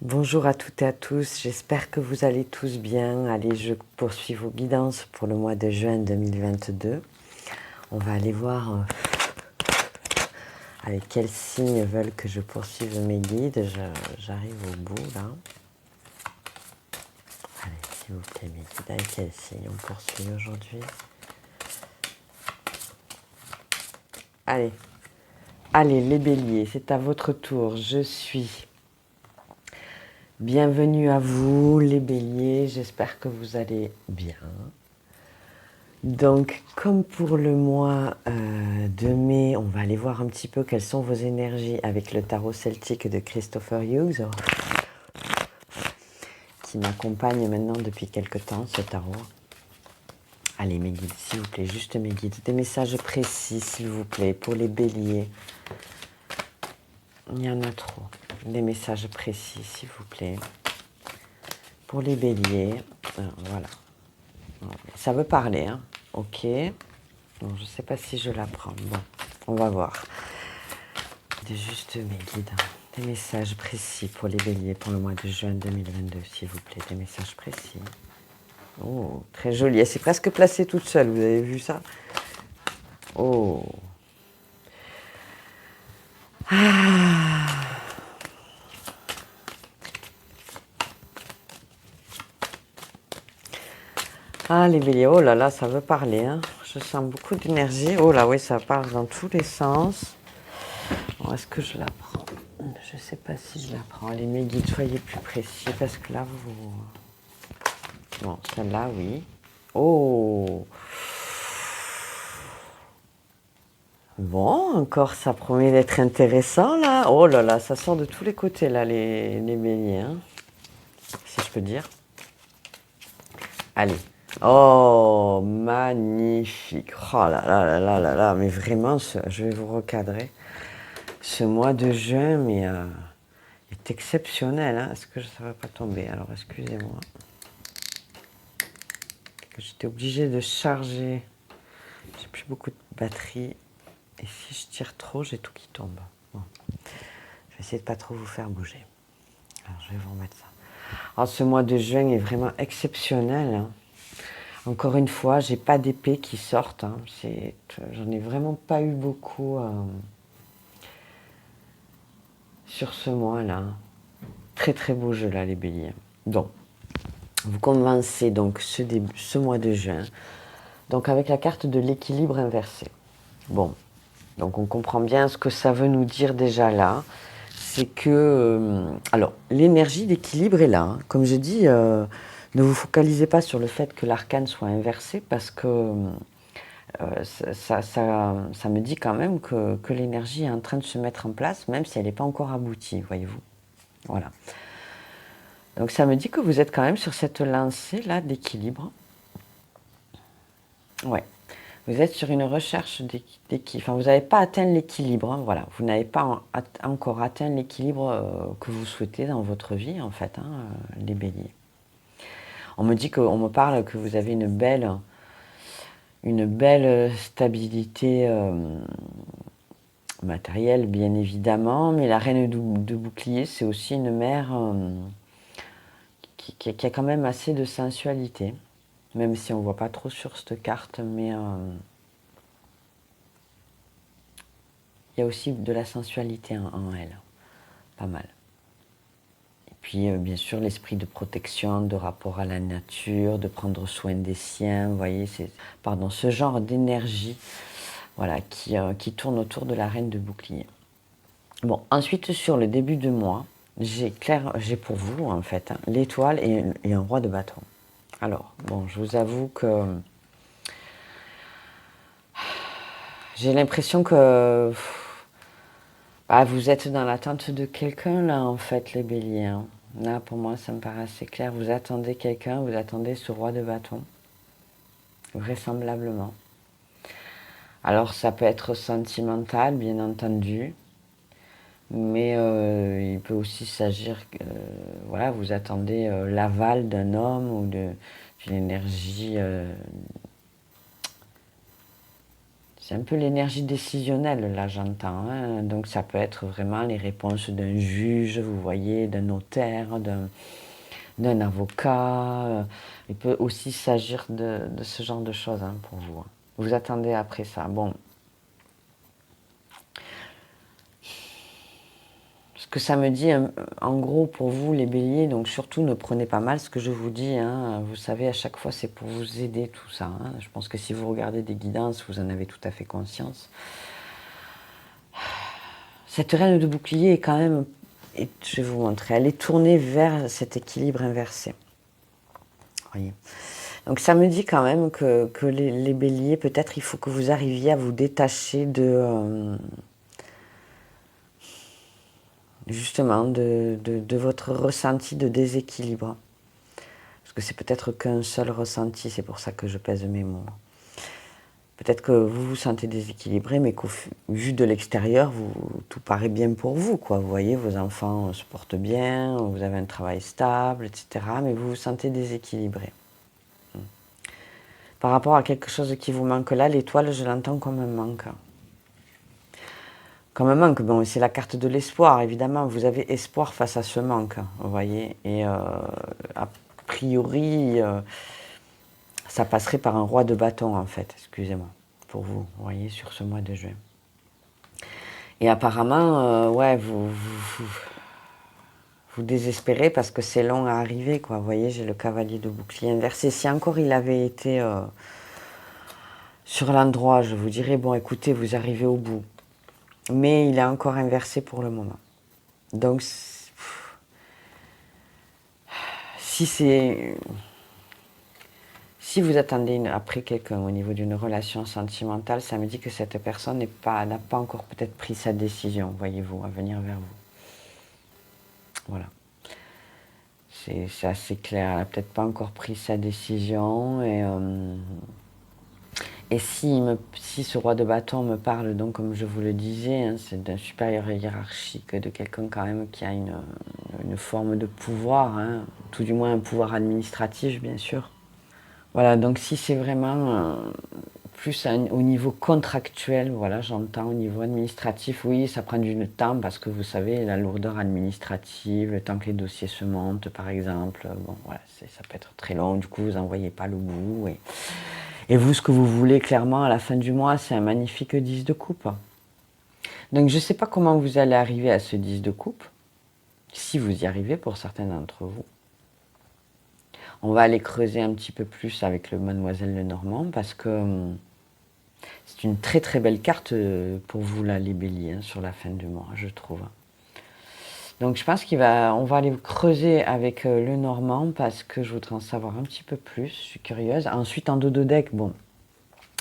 Bonjour à toutes et à tous, j'espère que vous allez tous bien. Allez, je poursuis vos guidances pour le mois de juin 2022. On va aller voir avec quels signes veulent que je poursuive mes guides. J'arrive au bout là. Allez, s'il vous plaît, mes guides, avec quels signes on poursuit aujourd'hui? Allez, allez, les béliers, c'est à votre tour. Je suis. Bienvenue à vous, les béliers, j'espère que vous allez bien. Donc, comme pour le mois de mai, on va aller voir un petit peu quelles sont vos énergies avec le tarot celtique de Christopher Hughes, qui m'accompagne maintenant depuis quelque temps, ce tarot. Allez, mes guides, s'il vous plaît, juste mes guides. Des messages précis, s'il vous plaît, pour les béliers. Il y en a trop. Des messages précis, s'il vous plaît. Pour les béliers, voilà. Ça veut parler, hein. Ok. Bon, je ne sais pas si je la prends. Bon, on va voir. Juste mes guides, des messages précis pour les béliers pour le mois de juin 2022, s'il vous plaît, des messages précis. Oh, très jolie, elle s'est presque placée toute seule, vous avez vu ça? Oh. Ah, les béliers, oh là là, ça veut parler, hein. Je sens beaucoup d'énergie. Oh là, oui, ça parle dans tous les sens. Bon, est-ce que je la prends? Je ne sais pas si je la prends. Allez, mes guides, soyez plus précis, parce que là, vous... Bon, celle-là, oui. Oh. Bon, encore, ça promet d'être intéressant, là. Oh là là, ça sort de tous les côtés, là, les béliers, hein, si je peux dire. Allez. Oh, magnifique. Oh là là là là là là. Mais vraiment, je vais vous recadrer. Ce mois de juin, mais est exceptionnel. Hein. Est-ce que ça ne va pas tomber? Alors, excusez-moi. J'étais obligée de charger. J'ai plus beaucoup de batterie. Et si je tire trop, j'ai tout qui tombe. Bon. Je vais essayer de ne pas trop vous faire bouger. Alors, je vais vous remettre ça. Alors, ce mois de juin est vraiment exceptionnel. Hein. Encore une fois, j'ai pas d'épée qui sortent. Hein. J'en ai vraiment pas eu beaucoup sur ce mois-là. Très très beau jeu là, les béliers. Donc, vous commencez donc ce mois de juin. Donc avec la carte de l'équilibre inversé. Bon, donc on comprend bien ce que ça veut nous dire déjà là. C'est que, alors, l'énergie d'équilibre est là. Hein. Comme je dis, ne vous focalisez pas sur le fait que l'arcane soit inversé parce que ça me dit quand même que l'énergie est en train de se mettre en place, même si elle n'est pas encore aboutie, voyez-vous. Voilà. Donc ça me dit que vous êtes quand même sur cette lancée-là d'équilibre. Ouais. Vous êtes sur une recherche d'équilibre. Enfin, vous n'avez pas atteint l'équilibre. Hein, voilà. Vous n'avez pas encore atteint l'équilibre que vous souhaitez dans votre vie, en fait, hein, les béliers. On me parle que vous avez une belle stabilité matérielle, bien évidemment, mais la reine de bouclier, c'est aussi une mère qui a quand même assez de sensualité, même si on ne voit pas trop sur cette carte, mais il y a aussi de la sensualité en elle, pas mal. Et puis, bien sûr, l'esprit de protection, de rapport à la nature, de prendre soin des siens, vous voyez, c'est ce genre d'énergie voilà, qui tourne autour de la reine de bouclier. Bon, ensuite, sur le début de mois, j'ai pour vous, en fait, hein, l'étoile et un roi de bâton. Alors, bon, je vous avoue que j'ai l'impression que vous êtes dans l'attente de quelqu'un, là, en fait, les béliers. Hein. Là, pour moi, ça me paraît assez clair. Vous attendez quelqu'un, vous attendez ce roi de bâton, vraisemblablement. Alors, ça peut être sentimental, bien entendu. Mais il peut aussi s'agir que voilà, vous attendez l'aval d'un homme ou d'une énergie C'est un peu l'énergie décisionnelle, là, j'entends. Hein. Donc, ça peut être vraiment les réponses d'un juge, vous voyez, d'un notaire, d'un avocat. Il peut aussi s'agir de ce genre de choses hein, pour vous. Vous attendez après ça. Bon. Ce que ça me dit, en gros, pour vous, les béliers, donc surtout ne prenez pas mal ce que je vous dis. Hein. Vous savez, à chaque fois, c'est pour vous aider, tout ça. Hein. Je pense que si vous regardez des guidances, vous en avez tout à fait conscience. Cette reine de bouclier est quand même, et je vais vous montrer, elle est tournée vers cet équilibre inversé. Voyez. Donc ça me dit quand même que les béliers, peut-être il faut que vous arriviez à vous détacher de justement de votre ressenti de déséquilibre. Parce que c'est peut-être qu'un seul ressenti, c'est pour ça que je pèse mes mots. Peut-être que vous vous sentez déséquilibré, mais qu'au vu de l'extérieur, tout paraît bien pour vous, quoi. Vous voyez, vos enfants se portent bien, vous avez un travail stable, etc. Mais vous vous sentez déséquilibré. Par rapport à quelque chose qui vous manque là, l'étoile, je l'entends comme un manque. Comme un manque, bon, c'est la carte de l'espoir, évidemment. Vous avez espoir face à ce manque, vous voyez. Et a priori, ça passerait par un roi de bâton, en fait, excusez-moi, pour vous, vous voyez, sur ce mois de juin. Et apparemment, ouais, vous désespérez parce que c'est long à arriver, quoi. Vous voyez, j'ai le cavalier de bouclier inversé. Si encore il avait été sur l'endroit, je vous dirais, bon, écoutez, vous arrivez au bout. Mais il est encore inversé pour le moment. Donc, si vous attendez après quelqu'un au niveau d'une relation sentimentale, ça me dit que cette personne n'a pas encore peut-être pris sa décision, voyez-vous, à venir vers vous. Voilà. C'est assez clair, elle n'a peut-être pas encore pris sa décision. Et si ce roi de bâton me parle, donc comme je vous le disais, hein, c'est d'un supérieur hiérarchique, de quelqu'un quand même qui a une forme de pouvoir, hein, tout du moins un pouvoir administratif, bien sûr. Voilà, donc si c'est vraiment plus au niveau contractuel, voilà, j'entends au niveau administratif, oui, ça prend du temps parce que vous savez, la lourdeur administrative, le temps que les dossiers se montent, par exemple, bon, voilà, ça peut être très long, du coup, vous n'en voyez pas le bout. Et vous, ce que vous voulez, clairement, à la fin du mois, c'est un magnifique 10 de coupe. Donc, je ne sais pas comment vous allez arriver à ce 10 de coupe, si vous y arrivez pour certains d'entre vous. On va aller creuser un petit peu plus avec le Mademoiselle Lenormand parce que c'est une très très belle carte pour vous là, les béliers, hein, sur la fin du mois, je trouve. Donc je pense on va aller creuser avec Lenormand parce que je voudrais en savoir un petit peu plus, je suis curieuse. Ensuite en dos de deck, bon,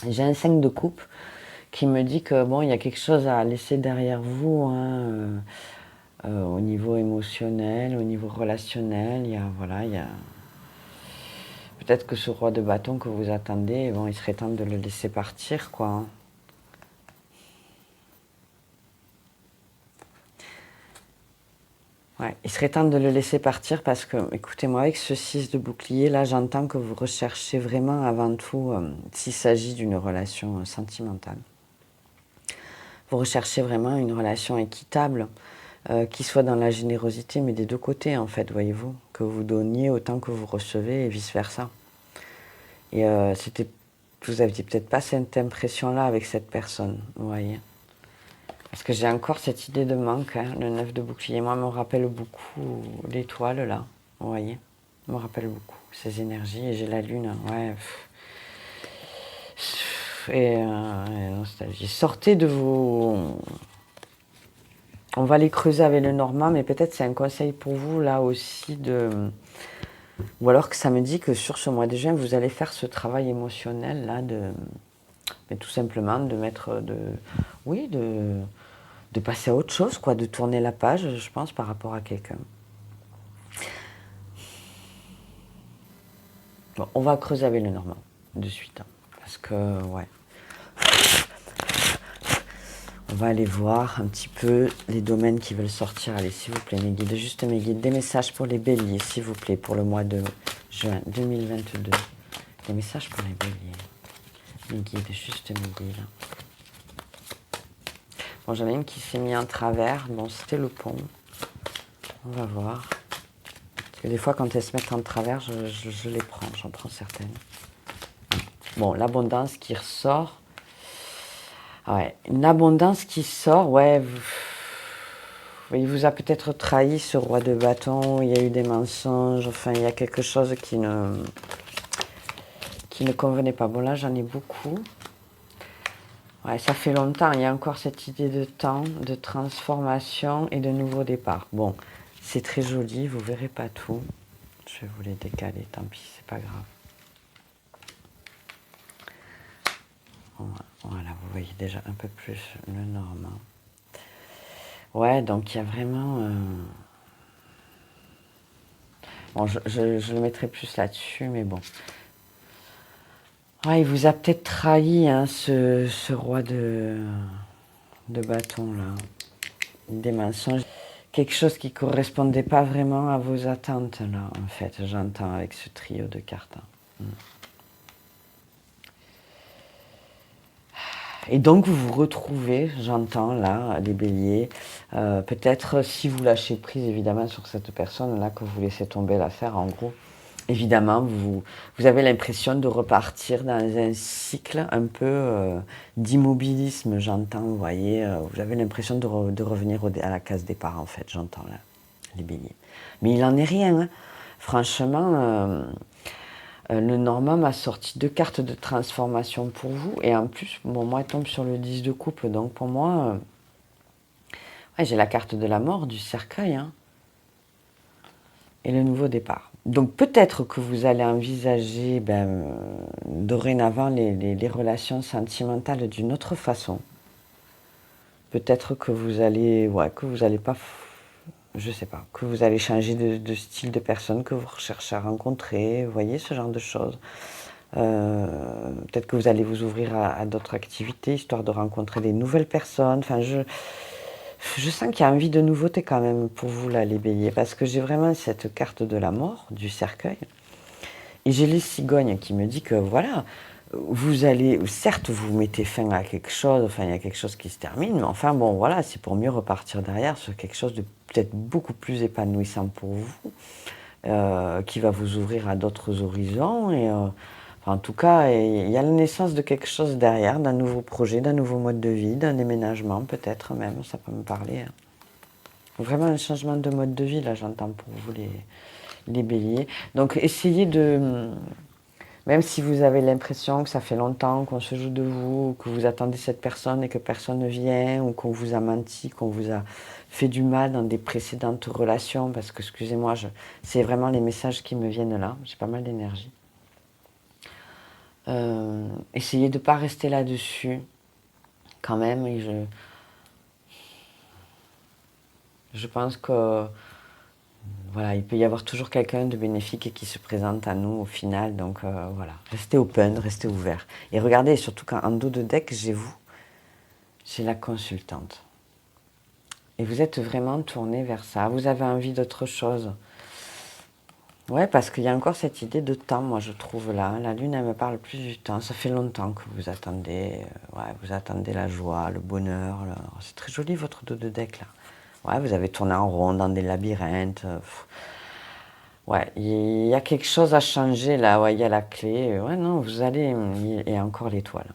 j'ai un 5 de coupe qui me dit que bon, il y a quelque chose à laisser derrière vous, hein, au niveau émotionnel, au niveau relationnel, il y a peut-être que ce roi de bâton que vous attendez, bon, il serait temps de le laisser partir, quoi. Hein. Ouais, il serait temps de le laisser partir parce que, écoutez-moi, avec ce 6 de bouclier, là, j'entends que vous recherchez vraiment avant tout, s'il s'agit d'une relation sentimentale, vous recherchez vraiment une relation équitable, qui soit dans la générosité, mais des deux côtés, en fait, voyez-vous, que vous donniez autant que vous recevez et vice-versa. Et vous n'aviez peut-être pas cette impression-là avec cette personne, vous voyez. Parce que j'ai encore cette idée de manque, hein, le 9 de bouclier. Moi, me rappelle beaucoup l'étoile, là, vous voyez. Me rappelle beaucoup ces énergies. Et j'ai la lune, ouais. Et nostalgie. Sortez de vos... On va les creuser avec le Normand, mais peut-être c'est un conseil pour vous, là aussi, ou alors que ça me dit que sur ce mois de juin, vous allez faire ce travail émotionnel, là, mais tout simplement de mettre... Oui, de passer à autre chose, quoi, de tourner la page, je pense, par rapport à quelqu'un. Bon, on va creuser avec le Normand, de suite, hein, parce que, ouais. On va aller voir un petit peu les domaines qui veulent sortir. Allez, s'il vous plaît, mes guides, juste mes guides, des messages pour les béliers, s'il vous plaît, pour le mois de juin 2022. Des messages pour les béliers. Mes guides, juste mes guides. Bon, j'en ai une qui s'est mise en travers. Bon, c'était le pont. On va voir. Parce que des fois, quand elles se mettent en travers, je les prends. J'en prends certaines. Bon, l'abondance qui ressort. Ouais, une abondance qui sort, ouais. Il vous a peut-être trahi, ce roi de bâton. Il y a eu des mensonges. Enfin, il y a quelque chose qui ne convenait pas. Bon, là, j'en ai beaucoup. Ouais, ça fait longtemps. Il y a encore cette idée de temps, de transformation et de nouveau départ. Bon, c'est très joli. Vous verrez pas tout. Je vais vous les décaler. Tant pis, c'est pas grave. Voilà, vous voyez déjà un peu plus le normand. Ouais, donc il y a vraiment... Bon, je le mettrai plus là-dessus, mais bon. Ouais, il vous a peut-être trahi, hein, ce roi de bâton, là. Des mensonges. Quelque chose qui ne correspondait pas vraiment à vos attentes, là, en fait, j'entends avec ce trio de cartes. Et donc, vous vous retrouvez, j'entends, là, les béliers. Peut-être, si vous lâchez prise, évidemment, sur cette personne-là, que vous laissez tomber l'affaire, en gros, évidemment, vous avez l'impression de repartir dans un cycle un peu d'immobilisme, j'entends, vous voyez. Vous avez l'impression de revenir à la case départ, en fait, j'entends, là, les béliers. Mais il n'en est rien, hein. Franchement, le Normand m'a sorti 2 cartes de transformation pour vous. Et en plus, bon, moi, elle tombe sur le 10 de coupe. Donc, pour moi, ouais, j'ai la carte de la mort, du cercueil, hein, et le nouveau départ. Donc, peut-être que vous allez envisager dorénavant les relations sentimentales d'une autre façon. Peut-être que vous allez, ouais, que vous allez pas, je sais pas, que vous allez changer de style de personne que vous recherchez à rencontrer. Vous voyez, ce genre de choses. Peut-être que vous allez vous ouvrir à d'autres activités, histoire de rencontrer des nouvelles personnes. Enfin, je sens qu'il y a envie de nouveauté quand même pour vous, là, les béliers, parce que j'ai vraiment cette carte de la mort, du cercueil, et j'ai les cigognes qui me dit que, voilà, vous allez, certes, vous mettez fin à quelque chose, enfin, il y a quelque chose qui se termine, mais enfin, bon, voilà, c'est pour mieux repartir derrière sur quelque chose de peut-être beaucoup plus épanouissant pour vous, qui va vous ouvrir à d'autres horizons, et... en tout cas, il y a la naissance de quelque chose derrière, d'un nouveau projet, d'un nouveau mode de vie, d'un déménagement peut-être même, ça peut me parler. Hein. Vraiment un changement de mode de vie, là j'entends pour vous les béliers. Donc essayez de, même si vous avez l'impression que ça fait longtemps qu'on se joue de vous, que vous attendez cette personne et que personne ne vient, ou qu'on vous a menti, qu'on vous a fait du mal dans des précédentes relations, parce que, excusez-moi, c'est vraiment les messages qui me viennent là, j'ai pas mal d'énergie. Essayez de ne pas rester là-dessus, quand même. Et je pense que voilà, il peut y avoir toujours quelqu'un de bénéfique qui se présente à nous au final. Donc voilà, restez open, restez ouvert. Et regardez, surtout qu'en dos de deck, j'ai la consultante. Et vous êtes vraiment tourné vers ça. Vous avez envie d'autre chose. Ouais, parce qu'il y a encore cette idée de temps, moi je trouve là. La lune, elle me parle plus du temps. Ça fait longtemps que vous attendez, vous attendez la joie, le bonheur. C'est très joli votre dos de deck là. Ouais, vous avez tourné en rond dans des labyrinthes. Ouais, il y a quelque chose à changer là. Ouais, il y a la clé. Ouais, non, vous allez. Il y a encore l'étoile.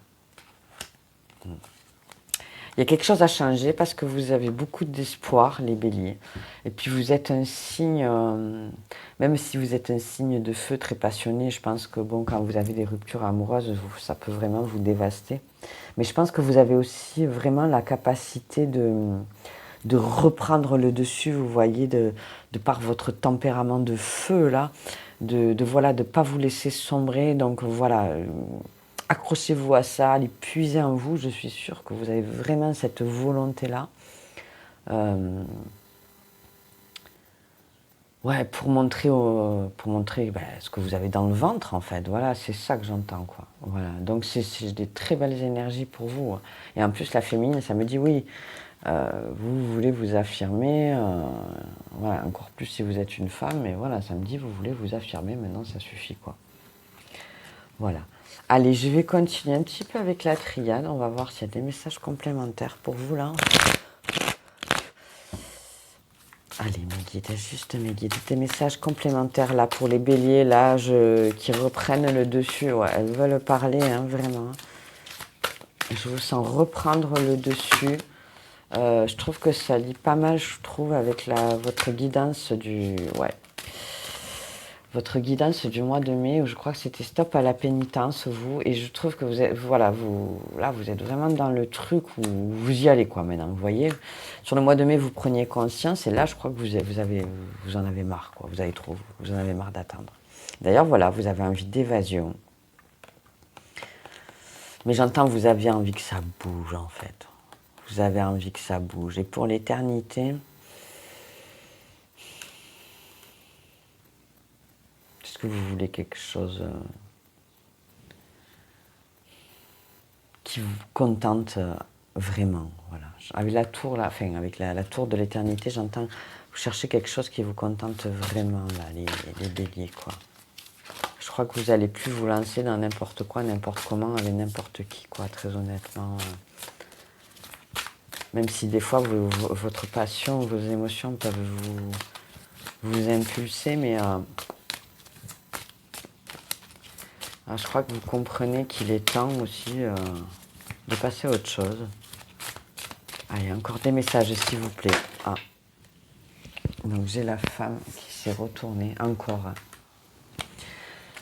Il y a quelque chose à changer parce que vous avez beaucoup d'espoir, les béliers. Et puis vous êtes un signe, même si vous êtes un signe de feu très passionné, je pense que bon, quand vous avez des ruptures amoureuses, ça peut vraiment vous dévaster. Mais je pense que vous avez aussi vraiment la capacité de reprendre le dessus, vous voyez, de par votre tempérament de feu là, voilà, de ne pas vous laisser sombrer. Donc voilà, accrochez-vous à ça, allez puiser en vous, je suis sûre que vous avez vraiment cette volonté-là. Ouais, pour montrer ce que vous avez dans le ventre, en fait. Voilà, c'est ça que j'entends, quoi. Voilà. Donc, c'est des très belles énergies pour vous. Et en plus, la féminine, ça me dit oui, vous voulez vous affirmer, voilà, encore plus si vous êtes une femme, mais voilà, ça me dit vous voulez vous affirmer, maintenant ça suffit, quoi. Voilà. Allez, je vais continuer un petit peu avec la triade. On va voir s'il y a des messages complémentaires pour vous là. Allez, mes guides, juste mes guides. Des messages complémentaires là pour les béliers là, qui reprennent le dessus. Ouais, elles veulent parler, hein, vraiment. Je vous sens reprendre le dessus. Je trouve que ça lie pas mal, je trouve, avec votre guidance du... Ouais. Votre guidance du mois de mai, où je crois que c'était stop à la pénitence, vous, et je trouve que vous êtes, voilà, là, vous êtes vraiment dans le truc où vous y allez, quoi, maintenant, vous voyez. Sur le mois de mai, vous preniez conscience, et là, je crois que vous en avez marre, quoi, vous en avez marre d'attendre. D'ailleurs, voilà, vous avez envie d'évasion. Mais j'entends, vous aviez envie que ça bouge, en fait. Vous avez envie que ça bouge. Et pour l'éternité, est-ce que vous voulez quelque chose qui vous contente vraiment, voilà. Avec la tour, là, enfin, avec la tour de l'éternité, j'entends, vous cherchez quelque chose qui vous contente vraiment, là, les béliers, quoi. Je crois que vous n'allez plus vous lancer dans n'importe quoi, n'importe comment, avec n'importe qui, quoi, très honnêtement. Même si des fois, votre passion, vos émotions peuvent vous impulser, mais je crois que vous comprenez qu'il est temps aussi de passer à autre chose. Allez, encore des messages, s'il vous plaît. Ah. Donc j'ai la femme qui s'est retournée, encore.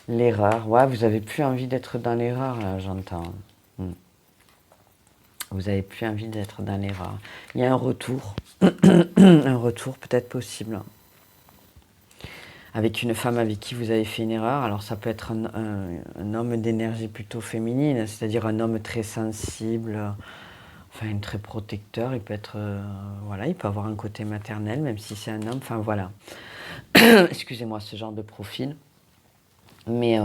L'erreur. Ouais, vous n'avez plus envie d'être dans l'erreur, là, j'entends. Vous n'avez plus envie d'être dans l'erreur. Il y a un retour. Un retour peut-être possible. Avec une femme avec qui vous avez fait une erreur. Alors ça peut être un homme d'énergie plutôt féminine, c'est-à-dire un homme très sensible, enfin très protecteur. Il peut être, voilà, il peut avoir un côté maternel, même si c'est un homme. Enfin voilà. Excusez-moi, ce genre de profil. Mais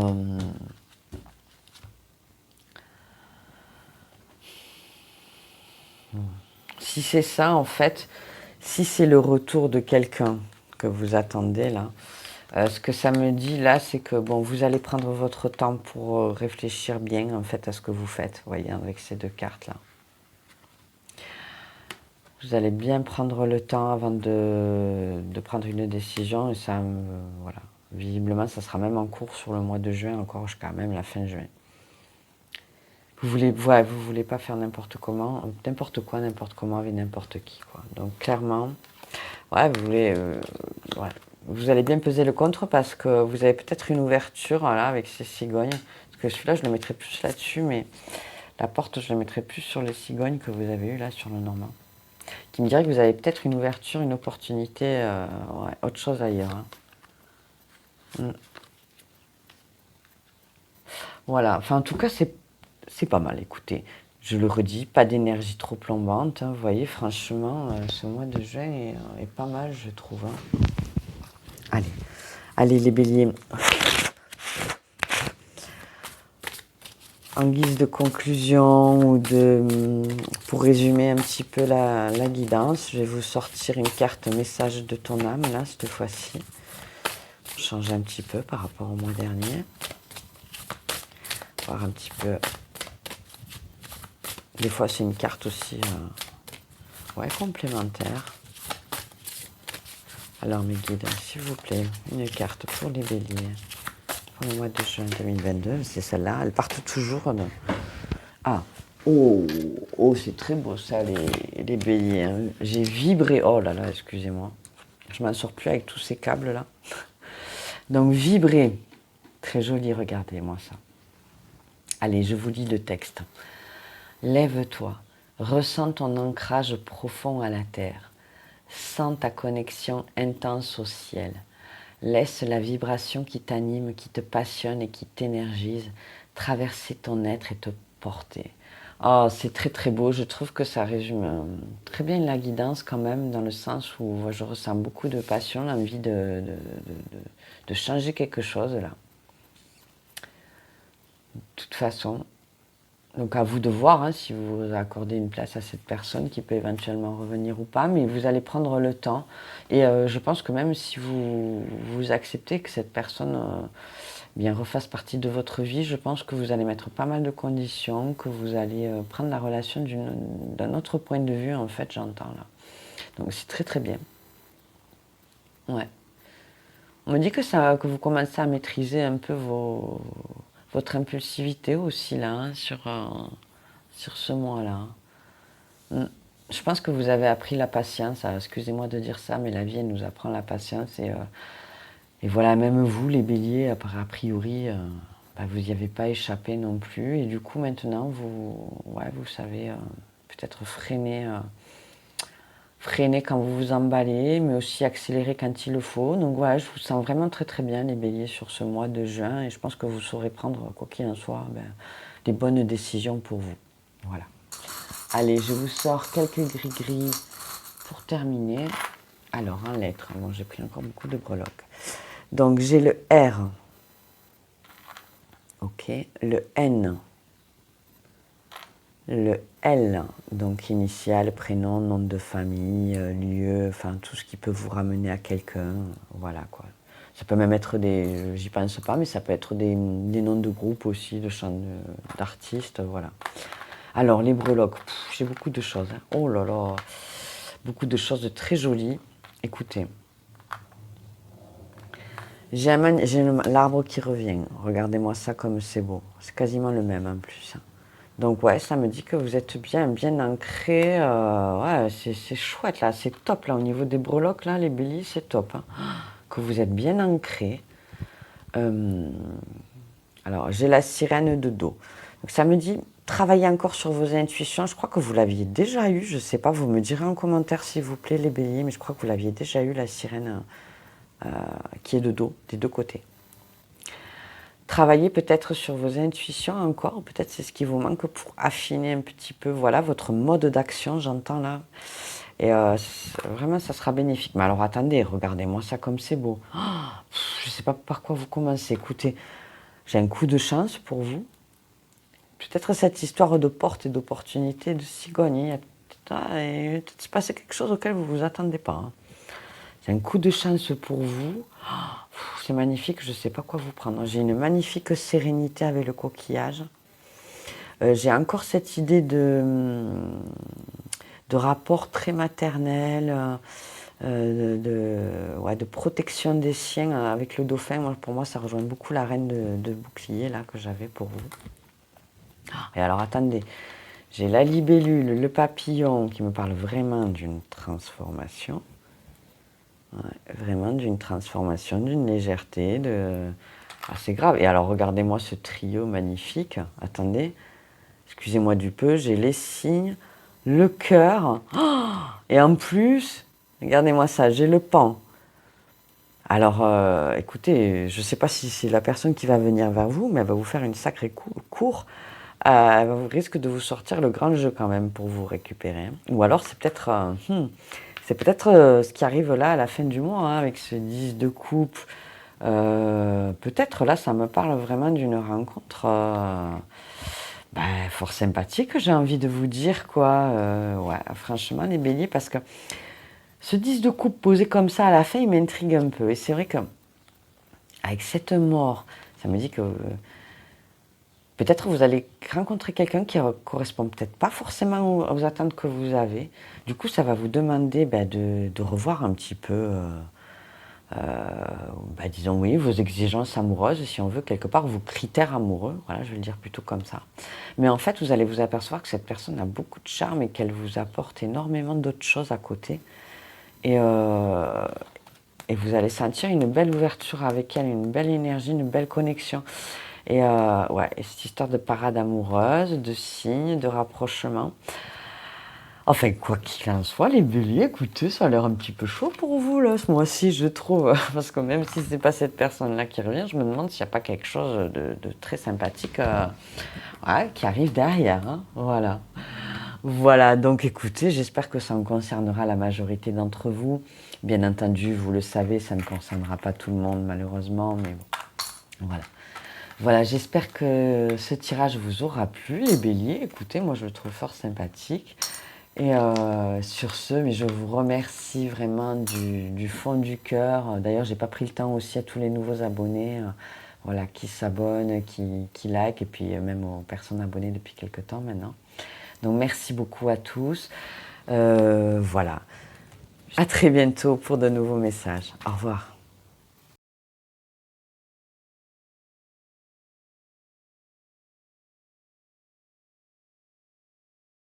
si c'est ça, en fait, si c'est le retour de quelqu'un que vous attendez là, ce que ça me dit là, c'est que bon, vous allez prendre votre temps pour réfléchir bien en fait à ce que vous faites, vous voyez, avec ces deux cartes là. Vous allez bien prendre le temps avant de prendre une décision et ça, voilà, visiblement, ça sera même en cours sur le mois de juin, encore jusqu'à même la fin juin. Vous voulez pas faire n'importe comment, n'importe quoi, n'importe comment avec n'importe qui, quoi. Donc clairement, ouais, ouais, vous allez bien peser le contre parce que vous avez peut-être une ouverture, voilà, avec ces cigognes. Parce que celui-là, je le mettrais plus là-dessus, mais la porte, je le mettrais plus sur les cigognes que vous avez eu là sur le normand. Qui me dirait que vous avez peut-être une ouverture, une opportunité, ouais, autre chose ailleurs. Hein. Voilà, enfin en tout cas, c'est pas mal, écoutez. Je le redis, pas d'énergie trop plombante. Hein, vous voyez, franchement, ce mois de juin est pas mal, je trouve. Hein. Allez, les béliers. En guise de conclusion ou pour résumer un petit peu la guidance, je vais vous sortir une carte message de ton âme, là, cette fois-ci. Changer un petit peu par rapport au mois dernier. Voir un petit peu. Des fois, c'est une carte aussi ouais, complémentaire. Alors, mes guides, s'il vous plaît, une carte pour les béliers. Pour le mois de juin 2022, c'est celle-là. Elles partent toujours de... Ah, oh, c'est très beau ça, les béliers. Hein. J'ai vibré. Oh là là, excusez-moi. Je m'en sors plus avec tous ces câbles-là. Donc, vibrer. Très joli, regardez-moi ça. Allez, je vous lis le texte. Lève-toi, ressens ton ancrage profond à la terre. Sens ta connexion intense au ciel. Laisse la vibration qui t'anime, qui te passionne et qui t'énergise traverser ton être et te porter. Oh, c'est très très beau. Je trouve que ça résume très bien la guidance quand même, dans le sens où je ressens beaucoup de passion, l'envie de changer quelque chose là. De toute façon, donc à vous de voir hein, si vous accordez une place à cette personne qui peut éventuellement revenir ou pas, mais vous allez prendre le temps. Et je pense que même si vous acceptez que cette personne bien refasse partie de votre vie. Je pense que vous allez mettre pas mal de conditions, que vous allez prendre la relation d'un autre point de vue, en fait, j'entends là. Donc c'est très très bien. Ouais. On me dit que vous commencez à maîtriser un peu votre impulsivité aussi là, hein, sur ce mois-là. Mm. Je pense que vous avez appris la patience. Alors, excusez-moi de dire ça, mais la vie, elle nous apprend la patience. Et voilà, même vous, les béliers, a priori, vous n'y avez pas échappé non plus. Et du coup, maintenant, vous savez peut-être freiner quand vous vous emballez, mais aussi accélérer quand il le faut. Donc voilà, je vous sens vraiment très très bien, les béliers, sur ce mois de juin. Et je pense que vous saurez prendre, quoi qu'il en soit, les bonnes décisions pour vous. Voilà. Allez, je vous sors quelques gris-gris pour terminer. Alors, en lettres, bon, j'ai pris encore beaucoup de breloques. Donc, j'ai le R, ok, le N, le L, donc initial, prénom, nom de famille, lieu, enfin tout ce qui peut vous ramener à quelqu'un, voilà quoi. Ça peut même être j'y pense pas, mais ça peut être des noms de groupes aussi, de chants d'artistes, voilà. Alors, les breloques, j'ai beaucoup de choses, hein. Oh là là, beaucoup de choses de très jolies. Écoutez, j'ai l'arbre qui revient. Regardez-moi ça comme c'est beau. C'est quasiment le même en plus. Donc ouais, ça me dit que vous êtes bien ancré. Ouais, c'est chouette là, c'est top là au niveau des breloques là, les béliers, c'est top. Hein. Que vous êtes bien ancré. Alors j'ai la sirène de dos. Donc ça me dit travaillez encore sur vos intuitions. Je crois que vous l'aviez déjà eu. Je sais pas, vous me direz en commentaire s'il vous plaît les béliers, mais je crois que vous l'aviez déjà eu la sirène qui est de dos, des deux côtés. Travaillez peut-être sur vos intuitions encore, peut-être c'est ce qui vous manque pour affiner un petit peu, voilà, votre mode d'action, j'entends là. Et vraiment, ça sera bénéfique. Mais alors attendez, regardez-moi ça comme c'est beau. Oh, je ne sais pas par quoi vous commencez. Écoutez, j'ai un coup de chance pour vous. Peut-être cette histoire de porte et d'opportunité, de cigogne, il va peut-être se passer quelque chose auquel vous ne vous attendez pas. Hein. C'est un coup de chance pour vous. C'est magnifique, je ne sais pas quoi vous prendre. J'ai une magnifique sérénité avec le coquillage. J'ai encore cette idée de rapport très maternel, de protection des siens avec le dauphin. Pour moi, ça rejoint beaucoup la reine de bouclier là, que j'avais pour vous. Et alors, attendez. J'ai la libellule, le papillon qui me parle vraiment d'une transformation. Ouais, vraiment d'une transformation, d'une légèreté, c'est grave. Et alors regardez-moi ce trio magnifique. Attendez, excusez-moi du peu, j'ai les signes, le cœur, et en plus, regardez-moi ça, j'ai le pan. Alors écoutez, je ne sais pas si c'est la personne qui va venir vers vous, mais elle va vous faire une sacrée cour. Elle risque de vous sortir le grand jeu quand même pour vous récupérer. Ou alors c'est peut-être ce qui arrive là à la fin du mois, hein, avec ce 10 de coupe. Peut-être là, ça me parle vraiment d'une rencontre fort sympathique, j'ai envie de vous dire, quoi. Ouais, franchement, les béliers, parce que ce 10 de coupe posé comme ça à la fin, il m'intrigue un peu. Et c'est vrai que avec cette mort, ça me dit que peut-être vous allez rencontrer quelqu'un qui ne correspond peut-être pas forcément aux attentes que vous avez. Du coup, ça va vous demander de revoir un petit peu, disons oui, vos exigences amoureuses, si on veut, quelque part, vos critères amoureux. Voilà, je vais le dire plutôt comme ça. Mais en fait, vous allez vous apercevoir que cette personne a beaucoup de charme et qu'elle vous apporte énormément d'autres choses à côté. Et vous allez sentir une belle ouverture avec elle, une belle énergie, une belle connexion. Et cette histoire de parade amoureuse, de signes, de rapprochement. Enfin, quoi qu'il en soit, les béliers, écoutez, ça a l'air un petit peu chaud pour vous, là, ce mois-ci, je trouve. Parce que même si c'est pas cette personne-là qui revient, je me demande s'il n'y a pas quelque chose de très sympathique qui arrive derrière. Hein. Voilà. Voilà, donc écoutez, j'espère que ça en concernera la majorité d'entre vous. Bien entendu, vous le savez, ça ne concernera pas tout le monde, malheureusement, mais bon, voilà. Voilà, j'espère que ce tirage vous aura plu, les béliers. Écoutez, moi je le trouve fort sympathique. Et sur ce, mais je vous remercie vraiment du fond du cœur. D'ailleurs, j'ai pas pris le temps aussi à tous les nouveaux abonnés. voilà, qui s'abonnent, qui like, et puis même aux personnes abonnées depuis quelques temps maintenant. Donc merci beaucoup à tous. Voilà. À très bientôt pour de nouveaux messages. Au revoir.